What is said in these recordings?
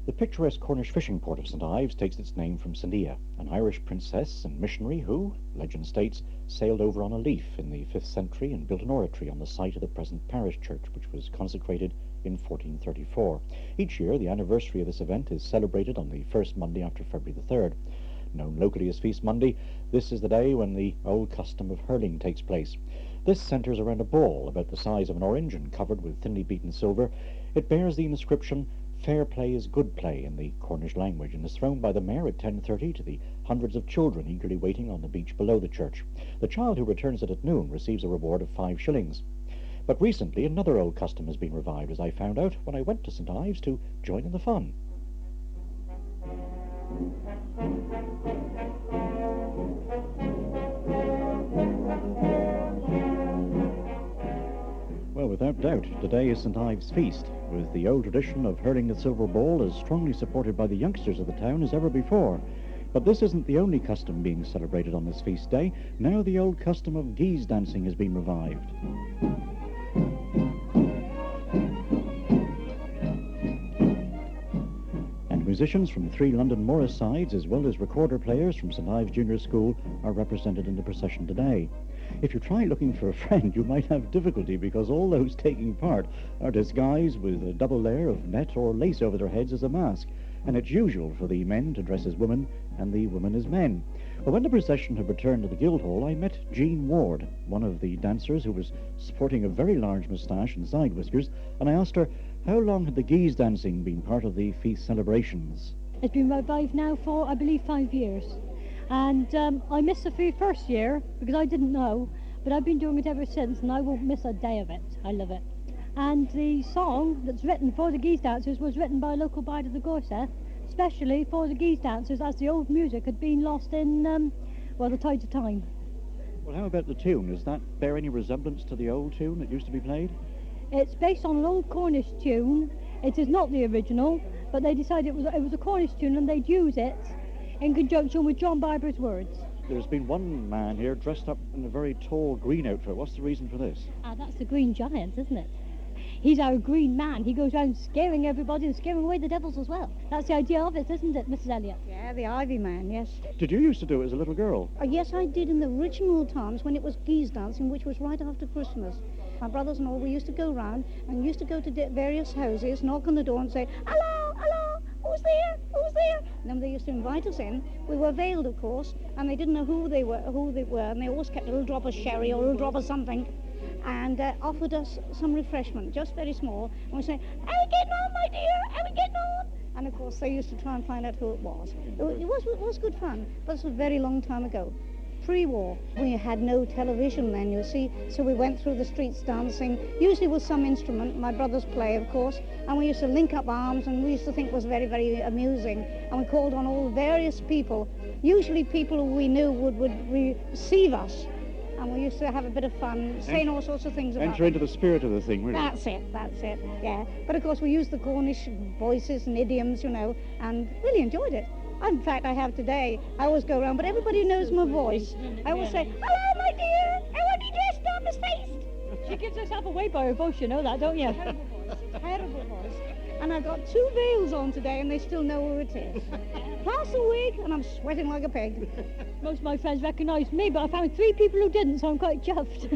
The picturesque Cornish fishing port of St. Ives takes its name from Cynthia, an Irish princess and missionary who, legend states, sailed over on a leaf in the 5th century and built an oratory on the site of the present parish church, which was consecrated in 1434. Each year, the anniversary of this event is celebrated on the first Monday after February the 3rd. Known locally as Feast Monday, this is the day when the old custom of hurling takes place. This centres around a ball about the size of an orange and covered with thinly beaten silver. It bears the inscription, "Fair play is good play" in the Cornish language, and is thrown by the mayor at 10:30 to the hundreds of children eagerly waiting on the beach below the church. The child who returns it at noon receives a reward of 5 shillings. But recently another old custom has been revived, as I found out when I went to St. Ives to join in the fun. Well, without doubt, today is St. Ives Feast, with the old tradition of hurling the silver ball as strongly supported by the youngsters of the town as ever before. But this isn't the only custom being celebrated on this feast day. Now the old custom of Guise dancing has been revived. And musicians from 3 London Morris sides, as well as recorder players from St. Ives Junior School, are represented in the procession today. If you try looking for a friend, you might have difficulty, because all those taking part are disguised with a double layer of net or lace over their heads as a mask, and it's usual for the men to dress as women and the women as men. Well, when the procession had returned to the Guildhall, I met Jean Ward, one of the dancers, who was sporting a very large moustache and side whiskers, and I asked her how long had the Guise dancing been part of the feast celebrations. It's been revived now for, I believe, 5 years. And I missed the first year because I didn't know, but I've been doing it ever since, and I won't miss a day of it. I love it. And the song that's written for the Guise dancers was written by a local bard of the Guise, especially for the Guise dancers, as the old music had been lost in, the tides of time. Well, how about the tune? Does that bear any resemblance to the old tune that used to be played? It's based on an old Cornish tune. It is not the original, but they decided it was a Cornish tune, and they'd use it in conjunction with John Barber's words. There's been one man here dressed up in a very tall green outfit. What's the reason for this? That's the Green Giant, isn't it? He's our green man. He goes around scaring everybody and scaring away the devils as well. That's the idea of it, isn't it, Mrs. Elliott? Yeah, the Ivy Man, yes. Did you used to do it as a little girl? Yes, I did in the original times when it was Guise dancing, which was right after Christmas. My brothers and all, we used to go round and used to go to various houses, knock on the door and say, "Hello, hello, who's there, who's there?" And then they used to invite us in. We were veiled, of course, and they didn't know who they were, and they always kept a little drop of sherry or a little drop of something, and offered us some refreshment, just very small, and we say, "How are we getting on, my dear? How are we getting on?" And of course they used to try and find out who it was. It was good fun, but it's a very long time ago. Pre-war. We had no television then, you see, so we went through the streets dancing, usually with some instrument, my brothers play, of course, and we used to link up arms, and we used to think it was very, very amusing, and we called on all various people, usually people who we knew would receive us, and we used to have a bit of fun, saying all sorts of things about Enter into the spirit of the thing, really. That's it, yeah. But of course we used the Cornish voices and idioms, you know, and really enjoyed it. In fact, I have today. I always go around, but everybody knows my voice. I always say, "Hello, my dear, how are you dressed on, Miss Feast?" She gives herself away by her voice, you know that, don't you? Terrible voice. And I got 2 veils on today, and they still know who it is. Pass a wig, and I'm sweating like a pig. Most of my friends recognised me, but I found 3 people who didn't, so I'm quite chuffed.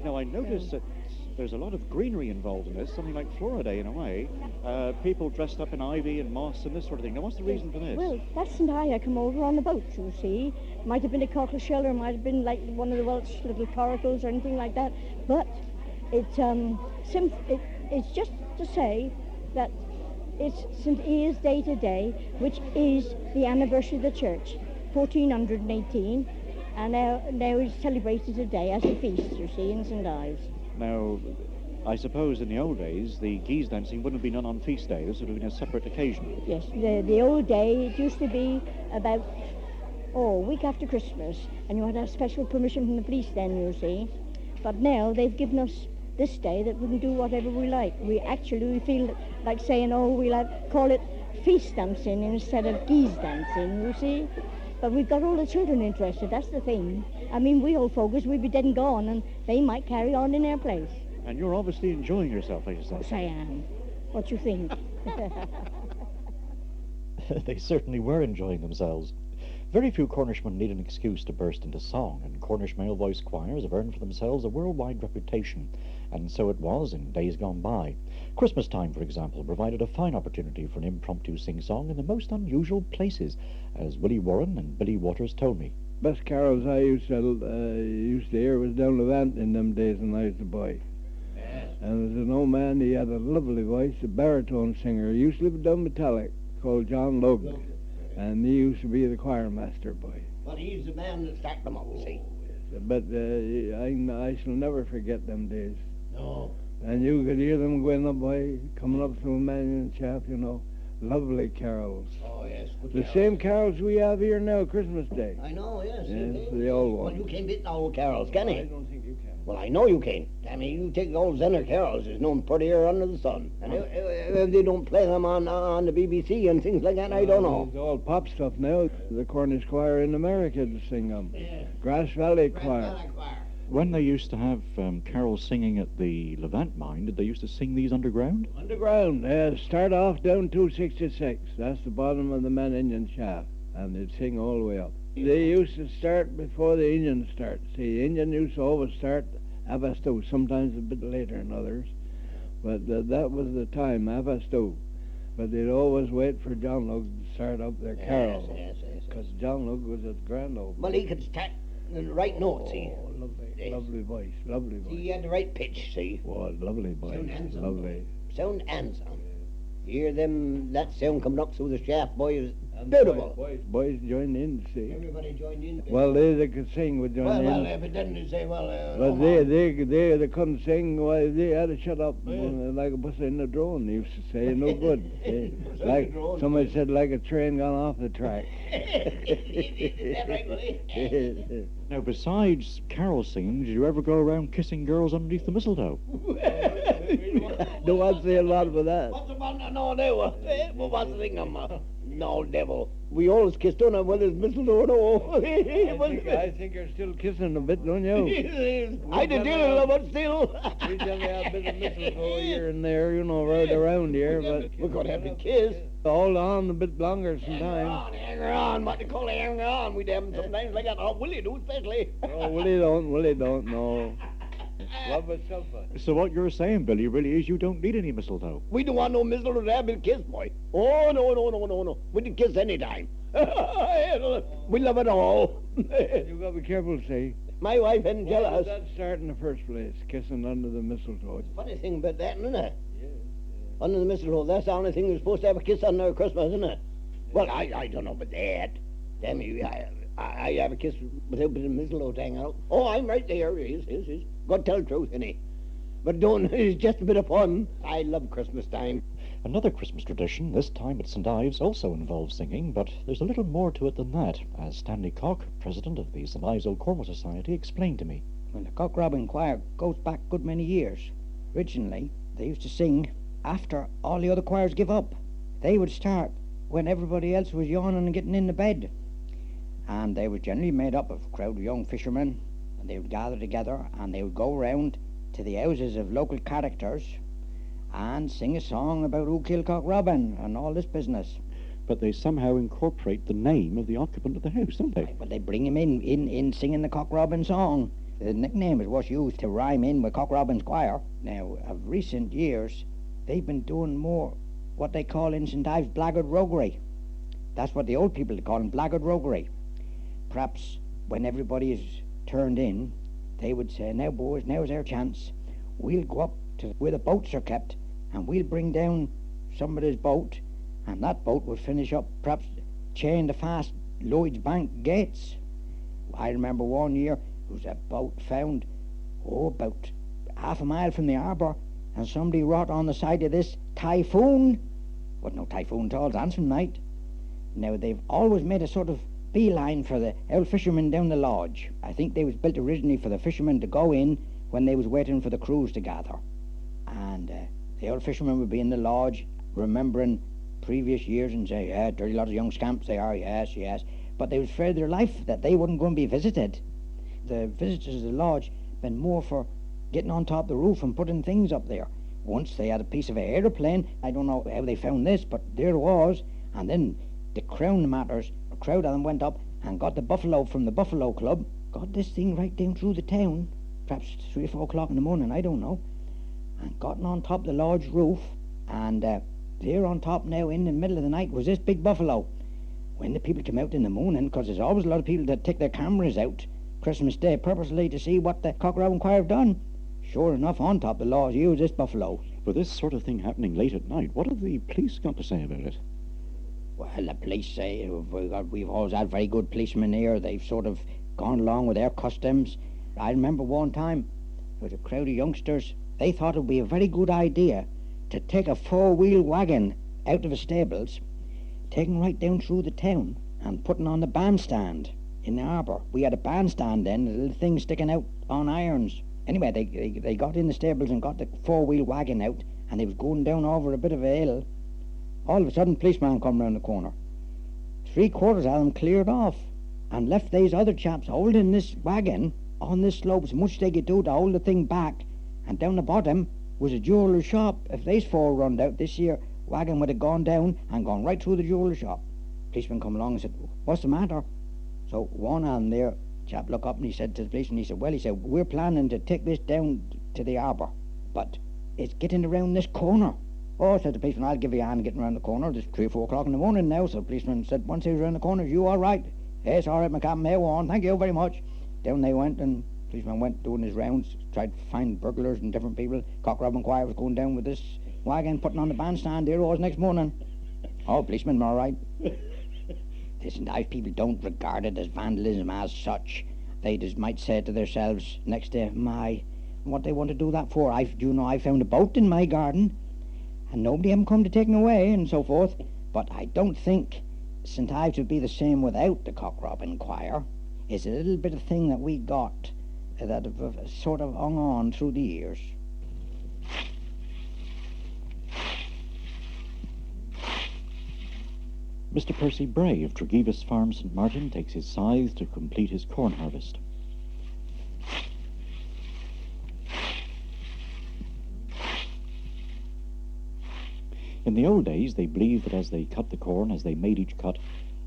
Now, I noticed that there's a lot of greenery involved in this, something like Florida in a way. People dressed up in ivy and moss and this sort of thing. Now, what's the reason for this? Well, that's and I come over on a boat, you see. Might have been a cockle shell, or might have been like one of the Welsh little coracles or anything like that. But it's just to say that it's St. Ives Day today, which is the anniversary of the church, 1418, and now it's celebrated today as a feast, you see, in St. Ives. Now, I suppose in the old days, the Guise dancing wouldn't have been done on feast day. This would have been a separate occasion. Yes, the old day, it used to be about, a week after Christmas, and you had to have special permission from the police then, you see. But now they've given us this day that we can do whatever we like. We feel like saying, we'll call it feast dancing instead of Guise dancing, you see. But we've got all the children interested, that's the thing. I mean, we old folks, we'd be dead and gone, and they might carry on in their place. And you're obviously enjoying yourself, I should say. Yes, I am. What you think? They certainly were enjoying themselves. Very few Cornishmen need an excuse to burst into song, and Cornish male voice choirs have earned for themselves a worldwide reputation, and so it was in days gone by. Christmas time, for example, provided a fine opportunity for an impromptu sing-song in the most unusual places, as Willie Warren and Billy Waters told me. Best carols I used to hear was down Levant in them days when I was a boy. Yes. And there's an old man, he had a lovely voice, a baritone singer. He used to live down Metallic, called John Lug. And he used to be the choir master, boy. But he's the man that started them up, see. But I shall never forget them days. No. And you could hear them going up, boy, coming up through Mannion Shaft, you know. Lovely carols. Oh, yes. Good The carols. same carols we have here now, Christmas Day. I know, yes. Yes, the old Well, ones. you can't beat the old carols, can I you? don't think you can. Well, I know you can. I mean, you take the old Zenner carols, there's no prettier under the sun. And if they don't play them on the BBC and things like that, I don't know. It's all pop stuff now. The Cornish choir in America to sing them. Yeah. Grass Valley Choir. When they used to have carols singing at the Levant mine, did they used to sing these underground? Underground. Start off down 266. That's the bottom of the man engine shaft. And they'd sing all the way up. They used to start before the engine starts. See, the engine used to always start Avasto, sometimes a bit later than others. But that was the time, Avasto. But they'd always wait for John Lug to start up their carol. Yes. Because John Lug was a grand old Well, he could start the right notes, see. Oh, lovely, Yes. lovely voice, lovely voice. He had the right pitch, see. Oh, lovely voice, Sound and sound. lovely. Sound and sound. You hear that sound coming up through the shaft, boy, is beautiful. Boys joined in, see. Everybody joined in. Well, they that could sing would join Well, in. if it didn't, they say, well, But no they couldn't sing. Why, they had to shut up Yeah. like a bus in a drone. They used to say, no good. See? Bus in a Like drone. somebody said, like a train gone off the track. Is that right, Willie? Now, besides carol singing, did you ever go around kissing girls underneath the mistletoe? Don't want to say a lot about that. What's about no, they were. What's the thing, no, devil. We always kissed on him with his mistletoe, no. I think you're still kissing a bit, don't you? I did deal with but still. We tell you a bit of mistletoe here and there, you know, right around here, but We're going to have to kiss. hold on a bit longer sometimes. Hang on, what they call it, hang on. We'd have them sometimes like that. Oh, Willie do especially. Oh, Willie don't, no. Love itself. So what you're saying, Billy, really is you don't need any mistletoe. We don't want no mistletoe to have a kiss, boy. Oh, no. We can kiss any time. We love it all. You got to be careful, see. My wife hadn't Why did jealous. that start in the first place, kissing under the mistletoe? Funny thing about that, isn't it? Yeah. Under the mistletoe, that's the only thing you're supposed to have a kiss on there Christmas, isn't it? Well, I don't know about that. Damn you, I have a kiss without the mistletoe hanging out. Oh, I'm right there. Yes. God tell the truth, innit? But don't, it's just a bit of fun. I love Christmas time. Another Christmas tradition, this time at St. Ives, also involves singing, but there's a little more to it than that, as Stanley Cock, president of the St. Ives Old Cornwall Society, explained to me. Well, the Cock Robin Choir goes back a good many years. Originally, they used to sing after all the other choirs give up. They would start when everybody else was yawning and getting into bed. And they were generally made up of a crowd of young fishermen, and they would gather together and they would go round to the houses of local characters and sing a song about who killed Cock Robin and all this business. But they somehow incorporate the name of the occupant of the house, don't they? But they bring him in singing the Cock Robin song. The nickname is what's used to rhyme in with Cock Robin's choir. Now, of recent years, they've been doing more what they call in St. Ives blackguard roguery. That's what the old people call them, blackguard roguery. Perhaps when everybody is turned in, they would say, now boys, now's our chance. We'll go up to where the boats are kept and we'll bring down somebody's boat, and that boat would finish up, perhaps chained fast Lloyd's Bank gates. I remember one year there was a boat found about half a mile from the harbour, and somebody wrote on the side of this, typhoon. Wasn't no typhoon at all, it's Ansem night. Now they've always made a sort of beeline for the old fishermen down the lodge. I think they was built originally for the fishermen to go in when they was waiting for the crews to gather. And the old fishermen would be in the lodge remembering previous years and say, yeah, dirty lot of young scamps they are, yes. But they was afraid of their life that they wouldn't go and be visited. The visitors of the lodge been more for getting on top of the roof and putting things up there. once they had a piece of an aeroplane. I don't know how they found this, but there it was. And then the Crown Matters, a crowd of them went up and got the buffalo from the Buffalo Club, got this thing right down through the town, perhaps 3 or 4 o'clock in the morning, I don't know, and gotten on top of the lodge roof, and there on top now in the middle of the night was this big buffalo. When the people came out in the morning, because there's always a lot of people that take their cameras out Christmas Day purposely to see what the Cock Robin Choir have done, sure enough, on top of the lodge, here was this buffalo. For this sort of thing happening late at night, what have the police got to say about it? Well, the police say we've always had very good policemen here. They've sort of gone along with their customs. I remember one time, there was a crowd of youngsters. They thought it would be a very good idea to take a 4-wheel wagon out of the stables, taking right down through the town and putting on the bandstand in the harbour. We had a bandstand then, a little thing sticking out on irons. Anyway, they got in the stables and got the 4-wheel wagon out, and they was going down over a bit of a hill. All of a sudden, policeman come round the corner. 3/4 of them cleared off and left these other chaps holding this wagon on this slope as much as they could do to hold the thing back. And down the bottom was a jeweller's shop. If these 4 run out, this here wagon would have gone down and gone right through the jeweller's shop. Policeman come along and said, "What's the matter?" So one on there, chap looked up and he said to the policeman, he said, "We're planning to take this down to the harbour, but it's getting around this corner." "Oh," said the policeman, "I'll give you a hand getting around the corner. It's 3 or 4 o'clock in the morning now." So the policeman said, "Once he was around the corner, you all right?" "Yes, all right, my captain, here on. Thank you very much." Down they went, and the policeman went doing his rounds, tried to find burglars and different people. Cock Robin Choir was going down with this wagon, putting on the bandstand. There it was next morning. Oh, policeman, all right. Listen, Ives people don't regard it as vandalism as such. They just might say to themselves next day, "My, what they want to do that for? I found a boat in my garden, and nobody haven't come to take me away," and so forth. But I don't think St. Ives would be the same without the Cock Robin Choir. It's a little bit of thing that we got that have sort of hung on through the years. Mr. Percy Bray of Tregevis Farm, St. Martin, takes his scythe to complete his corn harvest. In the old days, they believed that as they cut the corn, as they made each cut,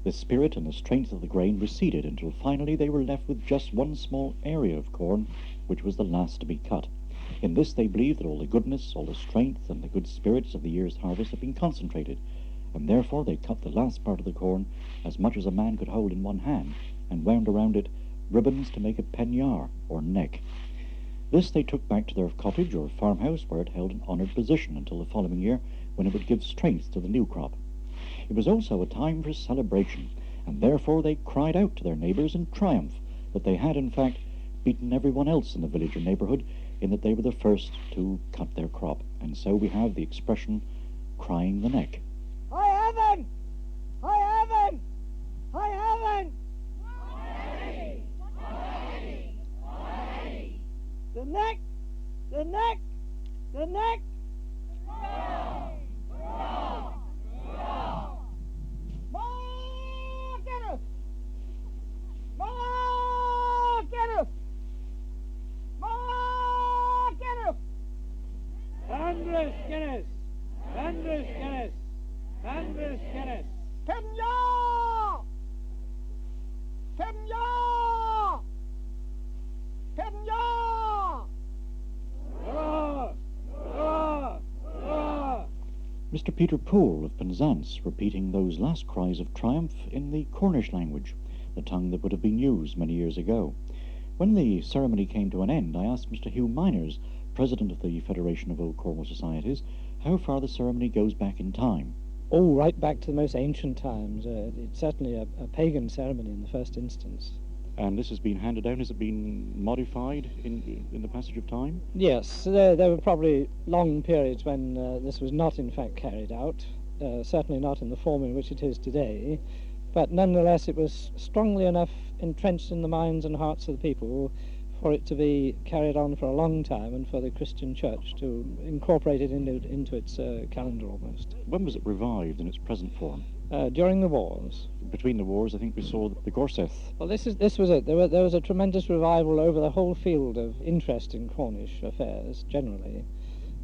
the spirit and the strength of the grain receded until finally they were left with just one small area of corn, which was the last to be cut. In this they believed that all the goodness, all the strength, and the good spirits of the year's harvest had been concentrated, and therefore they cut the last part of the corn as much as a man could hold in one hand, and wound around it ribbons to make a penniard, or neck. This they took back to their cottage or farmhouse, where it held an honoured position until the following year, when it would give strength to the new crop. It was also a time for celebration, and therefore they cried out to their neighbours in triumph that they had in fact beaten everyone else in the village or neighbourhood in that they were the first to cut their crop. And so we have the expression crying the neck. "High heaven! High heaven! High heaven! The neck! The neck! The neck! More Guinness! More Guinness! More Guinness! 100 Guinness! 100 Guinness! 100 Guinness! Penyaw! Penyaw! Penyaw! Hurrah! Hurrah! Hurrah! Mr. Peter Poole of Penzance repeating those last cries of triumph in the Cornish language, the tongue that would have been used many years ago. When the ceremony came to an end, I asked Mr. Hugh Miners, President of the Federation of Old Cornwall Societies, how far the ceremony goes back in time. Oh, right back to the most ancient times. It's certainly a pagan ceremony in the first instance. And this has been handed down, has it been modified in the passage of time? Yes, there were probably long periods when this was not in fact carried out, certainly not in the form in which it is today, but nonetheless it was strongly enough entrenched in the minds and hearts of the people for it to be carried on for a long time and for the Christian Church to incorporate it into its calendar almost. When was it revived in its present form? During the wars. Between the wars, I think we saw the Gorseth. Well, this was it. There was a tremendous revival over the whole field of interest in Cornish affairs generally.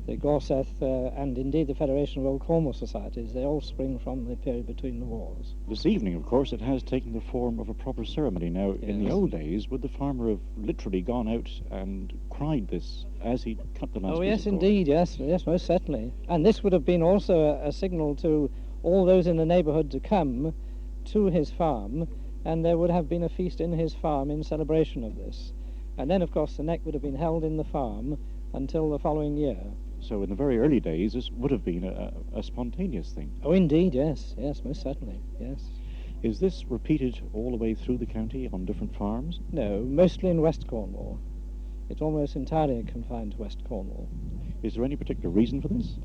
The Gorseth and indeed the Federation of Old Cornwall Societies, they all spring from the period between the wars. This evening, of course, it has taken the form of a proper ceremony. Now, in the Yes. old days, would the farmer have literally gone out and cried this as he cut the last Oh piece yes, of corn? indeed, yes, most certainly. And this would have been also a signal to all those in the neighbourhood to come to his farm, and there would have been a feast in his farm in celebration of this. And then, of course, the neck would have been held in the farm until the following year. So in the very early days, this would have been a spontaneous thing. Oh, indeed, yes, most certainly, yes. Is this repeated all the way through the county on different farms? No, mostly in West Cornwall. It's almost entirely confined to West Cornwall. Is there any particular reason for this?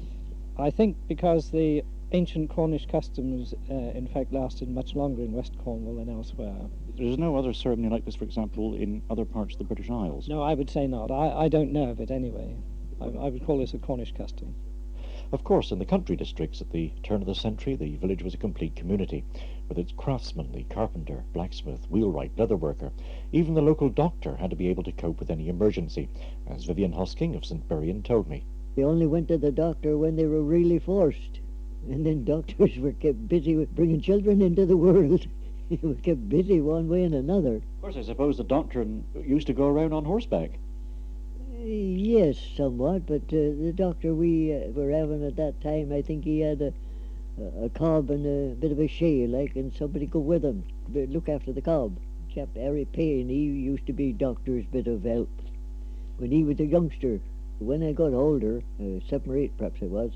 I think because the ancient Cornish customs, in fact, lasted much longer in West Cornwall than elsewhere. There's no other ceremony like this, for example, in other parts of the British Isles? No, I would say not. I don't know of it anyway. I would call this a Cornish custom. Of course, in the country districts at the turn of the century, the village was a complete community, with its craftsman, the carpenter, blacksmith, wheelwright, leatherworker. Even the local doctor had to be able to cope with any emergency, as Vivian Hosking of St. Buryan told me. They only went to the doctor when they were really forced. And then doctors were kept busy with bringing children into the world. They were kept busy one way and another. Of course, I suppose the doctor used to go around on horseback. Yes, somewhat, but the doctor we were having at that time, I think he had a cob and a bit of a shay, like, and somebody go with him, to look after the cob. Chap Harry Payne, he used to be doctor's bit of help when he was a youngster. When I got older, 7 or 8 perhaps I was,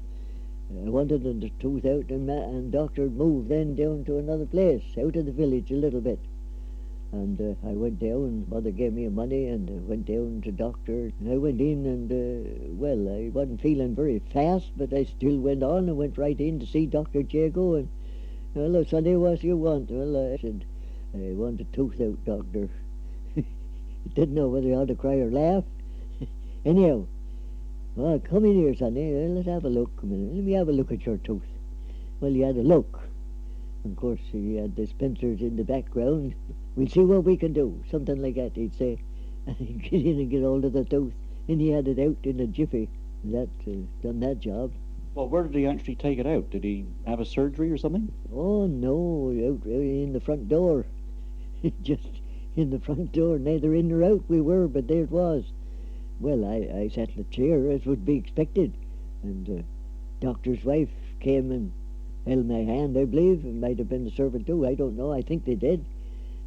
I wanted the tooth out, and doctor moved then down to another place, out of the village a little bit. And I went down, mother gave me money, and went down to doctor. And I went in, and, well, I wasn't feeling very fast, but I still went on and went right in to see Dr. Jago. And, hello, Sonny, what do you want? Well, I said, I want a tooth out, doctor. Didn't know whether I ought to cry or laugh. Anyhow, well, come in here, Sonny. Let's have a look. Let me have a look at your tooth. Well, he had a look. Of course, he had the pincers in the background. We'll see what we can do. Something like that, he'd say. And he'd get in and get hold of the tooth. And he had it out in a jiffy. That done that job. Well, where did he actually take it out? Did he have a surgery or something? Oh, no, out in the front door. Just in the front door, neither in nor out we were, but there it was. Well, I sat in the chair, as would be expected. And doctor's wife came and held my hand, I believe. It might have been the servant too, I don't know. I think they did.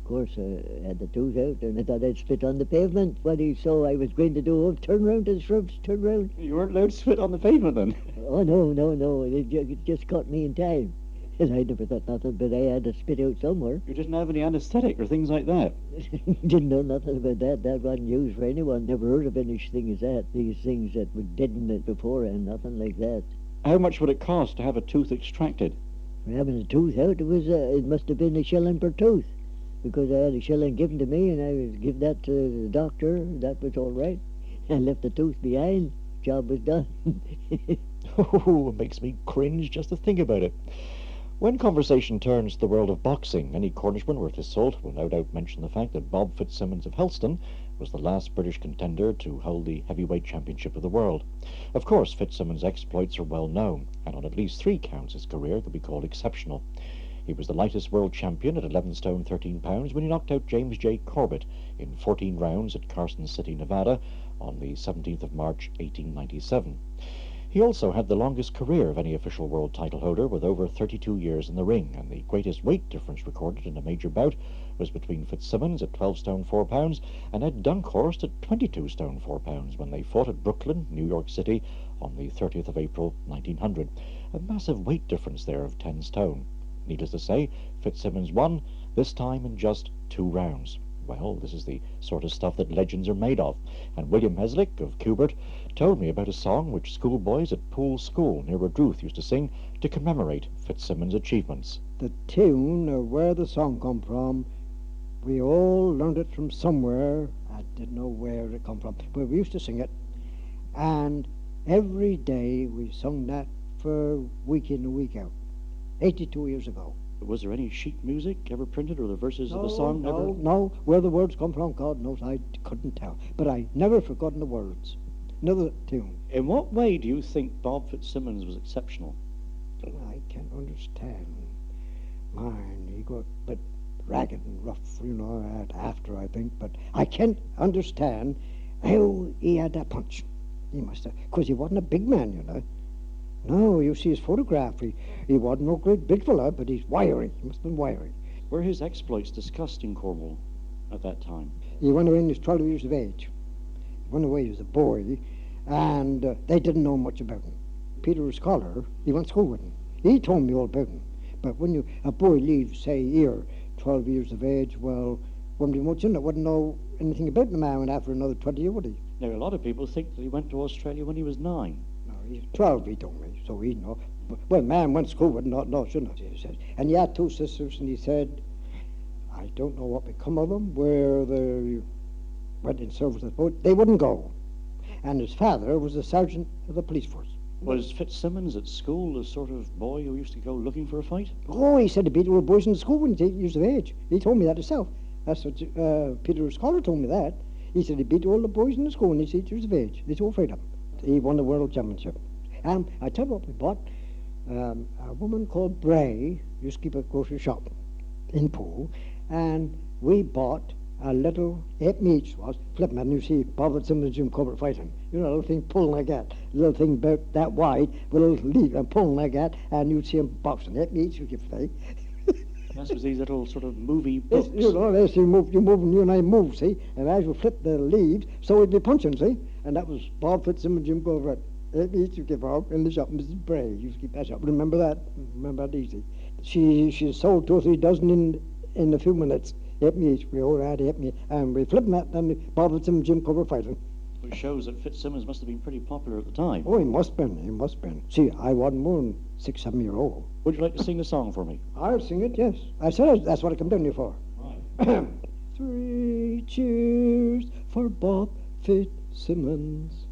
Of course, I had the tooth out, and I thought I'd spit on the pavement. What he saw I was going to do, turn round to the shrubs, turn round. You weren't allowed to spit on the pavement then? Oh, no, it just caught me in time. And I never thought nothing, but I had to spit out somewhere. You didn't have any anaesthetic or things like that? Didn't know nothing about that. That wasn't used for anyone. Never heard of any thing as that. These things that would deaden it before and nothing like that. How much would it cost to have a tooth extracted? For having a tooth out, it must have been $1 per tooth. Because I had $1 given to me, and I would give that to the doctor. That was all right. I left the tooth behind. Job was done. Oh, it makes me cringe just to think about it. When conversation turns to the world of boxing, any Cornishman worth his salt will no doubt mention the fact that Bob Fitzsimmons of Helston was the last British contender to hold the heavyweight championship of the world. Of course, Fitzsimmons' exploits are well known, and on at least 3 counts his career could be called exceptional. He was the lightest world champion at 11 stone 13 pounds when he knocked out James J. Corbett in 14 rounds at Carson City, Nevada on the 17th of March 1897. He also had the longest career of any official world title holder, with over 32 years in the ring, and the greatest weight difference recorded in a major bout was between Fitzsimmons at 12 stone 4 pounds and Ed Dunkhorst at 22 stone 4 pounds when they fought at Brooklyn, New York City on the 30th of April 1900. A massive weight difference there of 10 stone. Needless to say, Fitzsimmons won, this time in just 2 rounds. Well, this is the sort of stuff that legends are made of, and William Heslick of Cubert told me about a song which schoolboys at Poole School near Redruth used to sing to commemorate Fitzsimmons' achievements. The tune, or where the song come from, we all learned it from somewhere. I didn't know where it come from, but we used to sing it, and every day we sung that for week in and week out, 82 years ago. Was there any sheet music ever printed, or the verses of the song No, where the words come from, God knows, I couldn't tell. But I never forgotten the words. another tune. In what way do you think Bob Fitzsimmons was exceptional? I can't understand. Mine, he got a bit ragged and rough, after, I think, but I can't understand how he had that punch. He must have, because he wasn't a big man, No, you see his photograph, he wasn't no great big fella, but he's wiry. He must have been wiry. Were his exploits discussed in Cornwall at that time? He went away when he was 12 years of age. He went away as a boy, and they didn't know much about him. Peter was scholar, he went to school with him. He told me all about him. But when a boy leaves, say, here, 12 years of age, well, wouldn't be much in it, wouldn't know anything about the man after another 20 years, would he? Now, a lot of people think that he went to Australia when he was 9. No, he's 12, he told me, so he'd know. Well, man went to school with not know, shouldn't he said. And he had 2 sisters, and he said, I don't know what become of them, where they went in service at boat. They wouldn't go. And his father was a sergeant of the police force. Was Fitzsimmons at school the sort of boy who used to go looking for a fight? Oh, he said he beat all the boys in the school when he was 8 years of age. He told me that himself. That's what Peter Scholar told me that. He said he beat all the boys in the school when he was 8 years of age. They were afraid of him. He won the world championship. And I tell you what we bought. A woman called Bray used to keep a grocery shop in Poole, and we bought a little 8 each was flipping, and you see Bob Fitzsimmons and Jim Corbett fighting. A little thing pulling like that, a little thing about that wide, with a little lead and pulling like that, and you'd see him boxing 8 each. You give play. This was these little sort of movie books. As you move, and you and I move, see, and as you flip the leaves, so we'd be punching, see, and that was Bob Fitzsimmons, Jim Corbett. 8 each you give out in the shop. Mrs. Bray used to keep that shop. Remember that? Remember that easy. She sold 2 or 3 dozen in a few minutes. 8 each. We all had 8 each, and we flipping that, and Bob Fitzsimmons, Jim Corbett fighting. Which shows that Fitzsimmons must have been pretty popular at the time. Oh, he must have been. He must have been. See, I wasn't more than 6, 7 years old. Would you like to sing the song for me? I'll sing it, yes. I said that's what I come down here for. Right. 3 cheers for Bob Fitzsimmons.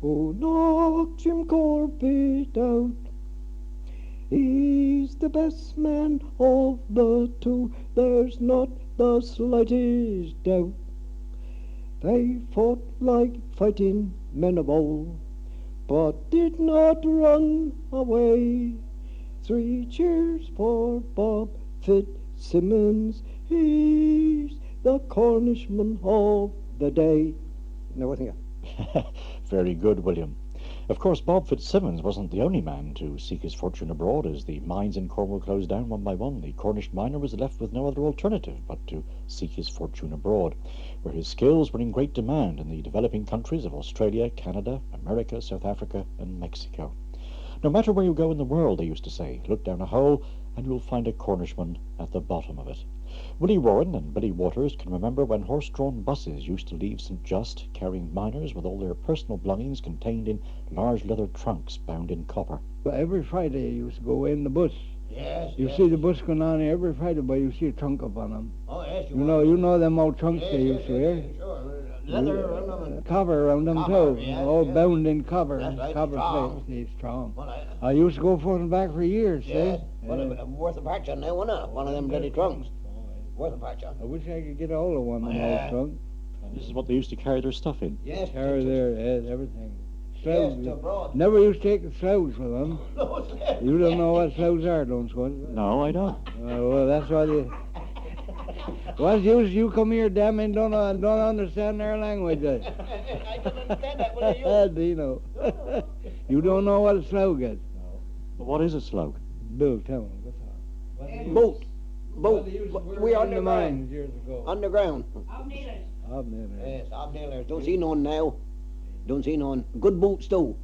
Oh, knock Jim Corbett out. He's the best man of the 2. There's not the slightest doubt. They fought like fighting men of old, but did not run away. 3 cheers for Bob Fitzsimmons. He's the Cornishman of the day. Now, what do you think? Very good, William. Of course, Bob Fitzsimmons wasn't the only man to seek his fortune abroad. As the mines in Cornwall closed down one by one, the Cornish miner was left with no other alternative but to seek his fortune abroad, where his skills were in great demand in the developing countries of Australia, Canada, America, South Africa, and Mexico. No matter where you go in the world, they used to say, look down a hole and you'll find a Cornishman at the bottom of it. Willie Warren and Billy Waters can remember when horse-drawn buses used to leave St. Just carrying miners with all their personal belongings contained in large leather trunks bound in copper. Every Friday you used to go in the bus. Yes. You see the bus going on every Friday, but you see a trunk up on them. Oh, yes, You know them old trunks they used to wear. Sure. Leather around them. And Cover around them Cover, too. yes, All yes. bound in cover. That's right, Cover strong. plates. They're strong. Well, I used to go forth and back for years. yes. See? Well, worth a patch on there, wasn't it? One of them bloody trunks. Worth a patch on. I wish I could get hold of one of them Yeah. old trunks. And this is what they used to carry their stuff in. Yes. Carry their everything. Yes, Sloughs. to abroad. Never used to take the sloughs with them. No, sir. You don't know what sloughs are, don't you? No, I don't. Well, that's why they... What's use you come here, damn it, don't understand their language. I don't understand that. What are you? Do you know? You don't know what a slough is. But what is a slug? Bill, tell them. Boat. Boat. We are in the underground. mines years ago. Underground. Hobnailers. Yes, hobnailers. Don't see none now. Don't see none. Good boots too.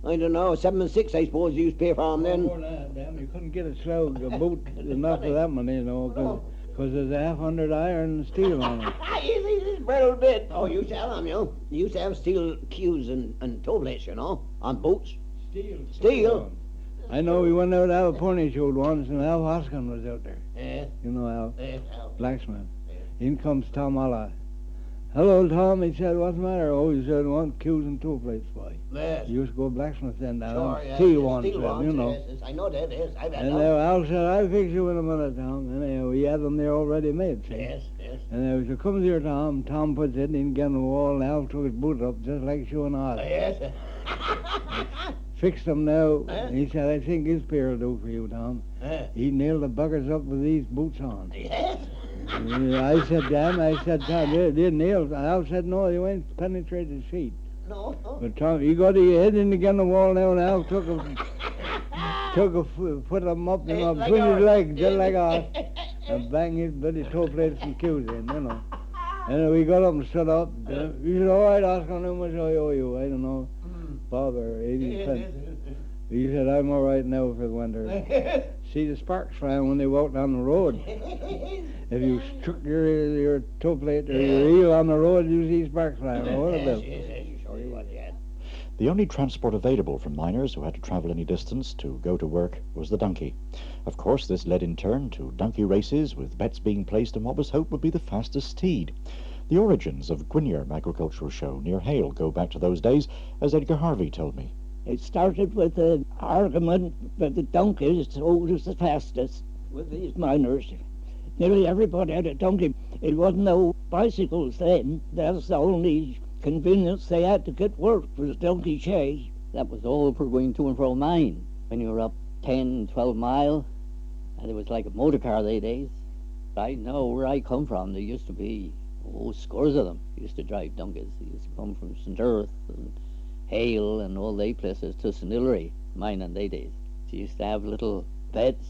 I don't know, 7 and 6 I suppose you used to pay for them then. More than that, damn, you couldn't get a slough, a boot enough of that money, you know, because there's 100 iron and steel on it. Easy, this brittle bit. Oh, you used to have them, you know. You used to have steel cues and toe plates, you know, on boots. Steel. I know we went out to have a pony show once, and Al Hoskin was out there. Yeah. You know Al, Al. blacksmith. In comes Tom Alla. Hello, Tom, he said, what's the matter? Oh, he said, one cues and toe plates, boy. Yes. You used to go blacksmith then down. Sure, yes. Steel ones, Steel ones, you know. yes. I know that, yes. I've had And them. Al said, I'll fix you in a minute, Tom. Anyhow, we had them there already made, see? Yes, yes. And I was to come here, Tom puts it in against the wall now, took his boot up just like showing off. Yes. Fixed them now. He said, I think this pair will do for you, Tom. He nailed the buggers up with these boots on. Yes. I said, damn, I said, Tom, they're nailed. I said, no, they won't penetrate his feet. No. But Tom, he got his head in against the wall now, and Al took put him up and Like between his ours. legs, just like ours, and bang his bloody toe plates and cues in, you know. And we got up and stood up. He said, all right, Oscar, how much I owe you? I don't know, Bob or 80 cents. He said, I'm all right now for the winter. See the sparks flying when they walk down the road. If you struck your toe plate or your heel on the road, you see sparks flying. What about? The only transport available for miners who had to travel any distance to go to work was the donkey. Of course, this led in turn to donkey races, with bets being placed on what was hoped would be the fastest steed. The origins of Gwinear Agricultural Show near Hale go back to those days, as Edgar Harvey told me. It started with an argument that the donkeys was the fastest with these miners. Nearly everybody had a donkey. It wasn't no bicycles then. That's the only convenience they had to get work was donkey shay. That was all for going to and from mine. When you were up 10, 12 mile, and it was like a motor car these days. I know where I come from, there used to be scores of them. Used to drive donkeys. They used to come from St. Earth and Hale and all they places to St. Hilary, mine in they days. She used to have little beds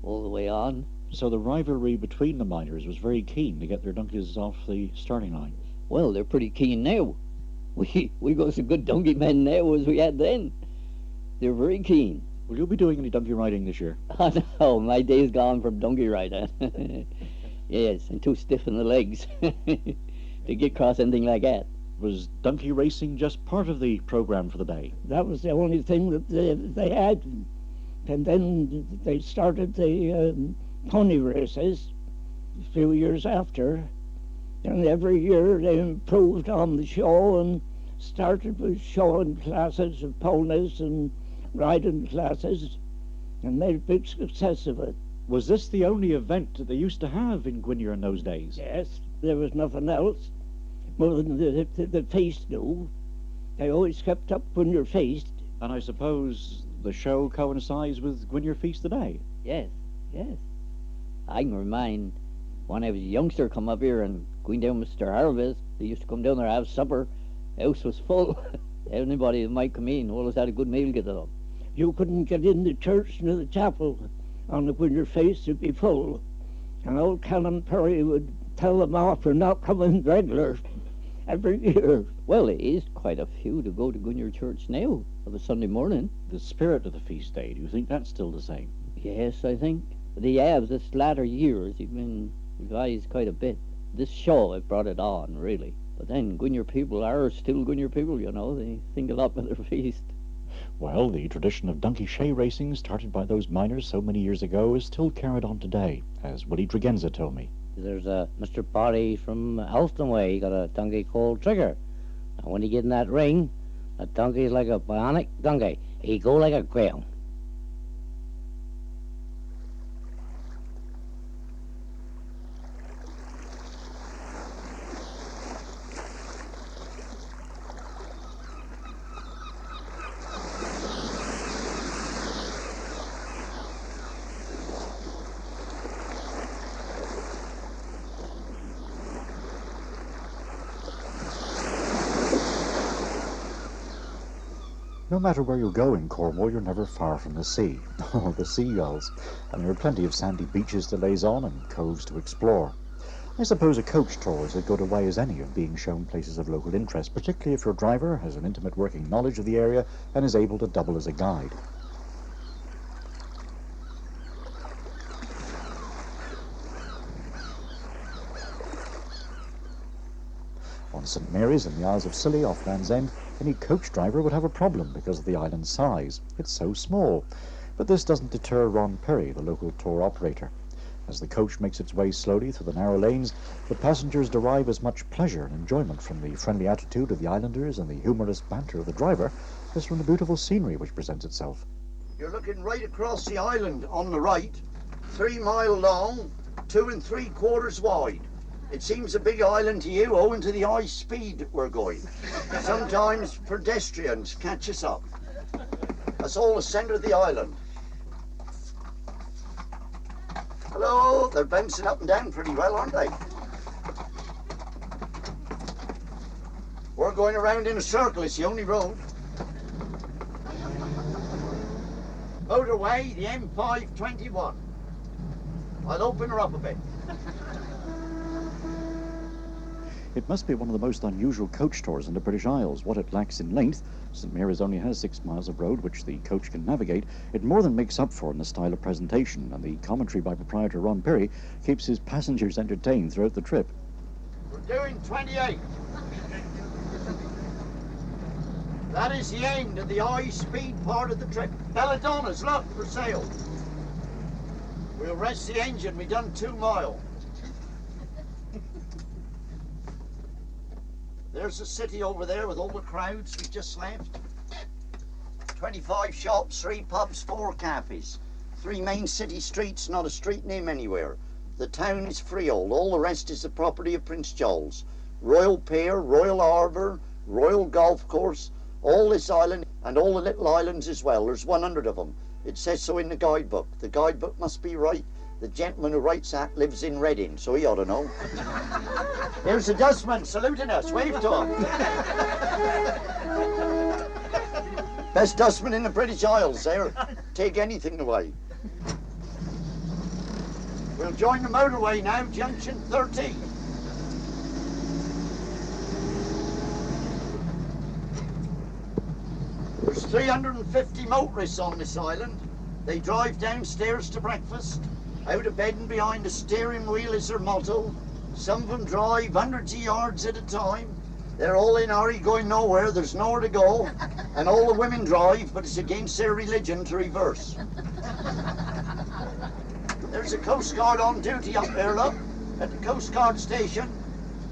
all the way on. So the rivalry between the miners was very keen to get their donkeys off the starting line. Well, they're pretty keen now. We got some good donkey men now as we had then. They're very keen. Will you be doing any donkey riding this year? Oh no, my day's gone from donkey riding. Yes, I'm too stiff in the legs to get across anything like that. Was donkey racing just part of the program for the day? That was the only thing that they had. And then they started the pony races a few years after. And every year they improved on the show and started with showing classes of ponies and riding classes and made a big success of it. Was this the only event that they used to have in Gwinear in those days? Yes, there was nothing else more than the feast do. They always kept up Gwinear Feast. And I suppose the show coincides with Gwinear Feast today? Yes, yes. I can remind when I was a youngster come up here and going down with Mr. Ives, they used to come down there and have supper. The house was full. Anybody that might come in always had a good meal to get up. You couldn't get in the church nor the chapel on the Gwinear Feast, it'd be full. And old Canon Perry would tell them off for not coming regular every year. Well, there is quite a few to go to Gwinear Church now of a Sunday morning. The spirit of the feast day, do you think that's still the same? Yes, I think. The Ives, this latter years, you've been revised quite a bit. This show, it brought it on, really. But then Gwinear people are still Gwinear people, you know. They think a lot about their feast. Well, the tradition of donkey shay racing started by those miners so many years ago is still carried on today, as Willie Tregenza told me. There's a Mr. Potty from Alston way. He got a donkey called Trigger. And when he get in that ring, that donkey is like a bionic donkey. He go like a greyhound. No matter where you go in Cornwall, you're never far from the sea. Oh, the seagulls. And there are plenty of sandy beaches to laze on and coves to explore. I suppose a coach tour is as good a way as any of being shown places of local interest, particularly if your driver has an intimate working knowledge of the area and is able to double as a guide. On St Mary's in the Isles of Scilly off Land's End, any coach driver would have a problem because of the island's size. It's so small. But this doesn't deter Ron Perry, the local tour operator. As the coach makes its way slowly through the narrow lanes, the passengers derive as much pleasure and enjoyment from the friendly attitude of the islanders and the humorous banter of the driver as from the beautiful scenery which presents itself. You're looking right across the island on the right, 3 mile long, 2 3/4 wide. It seems a big island to you owing to the high speed we're going. Sometimes pedestrians catch us up. That's all the centre of the island. Hello, they're bouncing up and down pretty well, aren't they? We're going around in a circle, it's the only road. Motorway, the M521. I'll open her up a bit. It must be one of the most unusual coach tours in the British Isles. What it lacks in length, St Mary's only has 6 miles of road which the coach can navigate. It more than makes up for in the style of presentation, and the commentary by proprietor Ron Perry keeps his passengers entertained throughout the trip. We're doing 28. That is the end of the high-speed part of the trip. Belladonna's, look, for sale. We'll rest the engine, we've done 2 miles. There's the city over there with all the crowds we've just left. 25 shops, 3 pubs, 4 cafes. 3 main city streets, not a street name anywhere. The town is freehold, all the rest is the property of Prince Charles. Royal Pier, Royal Harbour, Royal Golf Course, all this island and all the little islands as well. There's 100 of them. It says so in the guidebook. The guidebook must be right. The gentleman who writes that lives in Reading, so he ought to know. There's the dustman saluting us. Wave to him. Best dustman in the British Isles there. Take anything away. We'll join the motorway now, junction 13. There's 350 motorists on this island. They drive downstairs to breakfast. Out of bed and behind the steering wheel is their motto. Some of them drive hundreds of yards at a time. They're all in a hurry, going nowhere. There's nowhere to go. And all the women drive, but it's against their religion to reverse. There's a Coast Guard on duty up there, look, at the Coast Guard station.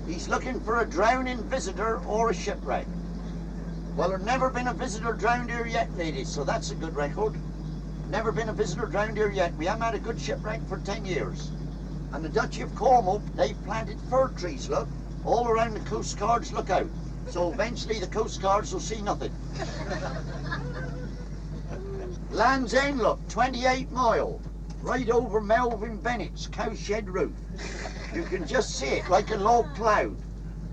He's looking for a drowning visitor or a shipwreck. Well, there's never been a visitor drowned here yet, ladies, so that's a good record. Never been a visitor drowned here yet. We haven't had a good shipwreck for 10 years. And the Duchy of Cornwall, they've planted fir trees, look, all around the Coast Guard's lookout. So eventually the Coast Guards will see nothing. Land's End, look, 28 mile, right over Melvin Bennett's cowshed roof. You can just see it like a low cloud.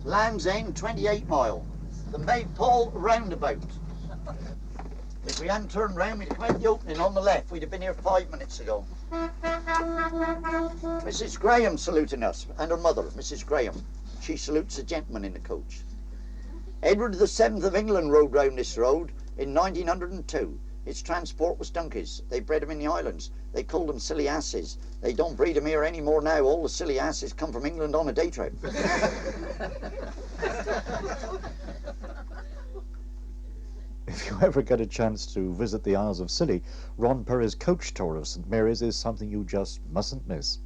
Land's End, 28 mile. The Maypole roundabout. If we hadn't turned round, we'd have come out the opening on the left. We'd have been here 5 minutes ago. Mrs. Graham saluting us, and her mother, Mrs. Graham. She salutes a gentleman in the coach. Edward VII of England rode round this road in 1902. Its transport was donkeys. They bred them in the islands. They called them silly asses. They don't breed them here anymore now. All the silly asses come from England on a day trip. If you ever get a chance to visit the Isles of Scilly, Ron Perry's coach tour of St Mary's is something you just mustn't miss.